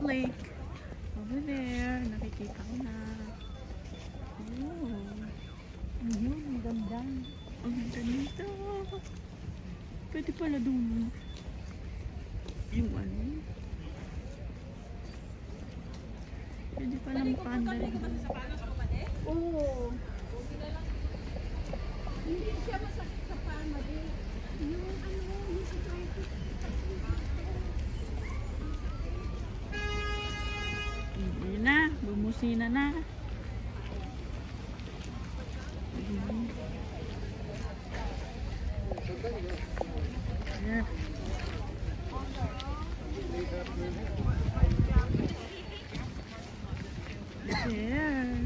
lake. Over there. Nakikita ko na. Oh. Ayun, maganda. Ang ganda nito. Pwede pala doon. Yung ano. Pwede pala mapanda rin. Oo. Hindi siya masakit sa pama din. Yung ano, yung arthritis. Hindi na. Bumusina na. Yeah. There.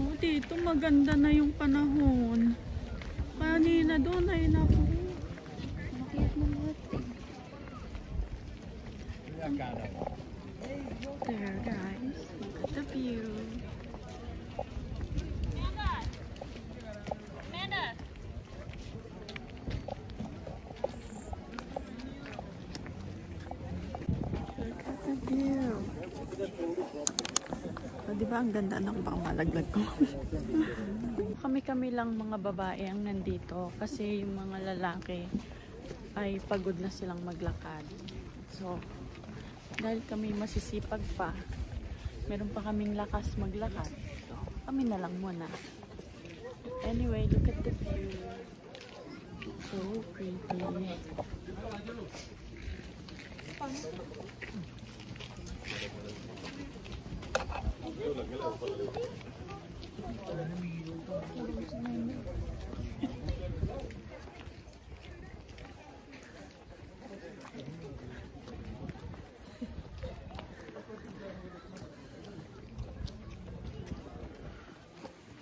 Oh, dito maganda na yung panahon. Kanina doon ay naku. Makiyat mo lahat. There guys. Look at the view. Look at the view. O, diba ang ganda ng pangmalaglag ko? Kami-kami lang mga babae ang nandito kasi yung mga lalaki ay pagod na silang maglakad. So, dahil kami masisipag pa, meron pa kaming lakas maglakad. So, kami na lang muna. Anyway, look at the view. So pretty.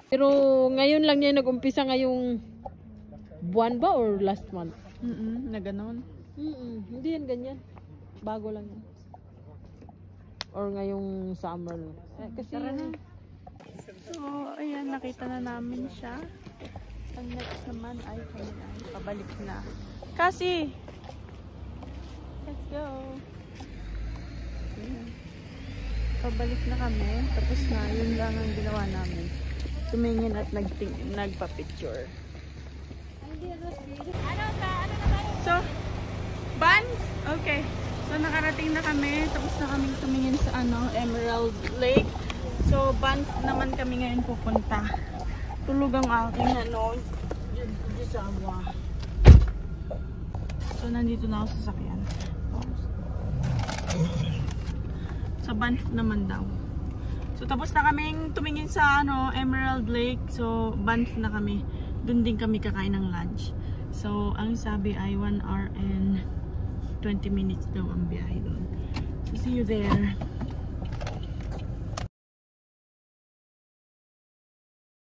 Pero ngayon lang niya nag-umpisa ngayong buwan ba or last month? Na ganon. Hindi yan ganyan. Bago lang yan. Or ngayong summer. Kasi So, ayan, nakita na namin siya. Ang next naman ay kami ay pabalik na. Kasi, let's go. Ayan. Pabalik na kami. Tapos na, yun lang ang ginawa namin. Tumingin at nagpa-picture. So, Buns? Okay. So, nakarating na kami. Tapos na kaming tumingin sa Emerald Lake. So, Buns naman kami ngayon pupunta. Tulog ang aking Gisama. So, nandito na ako sa sakyan. Sa Buns naman daw. So, tapos na kaming tumingin sa Emerald Lake. So, Buns na kami. Doon din kami kakain ng lunch. So, ang sabi ay 1 hour and 20 minutes daw ang biyahe doon. So, see you there.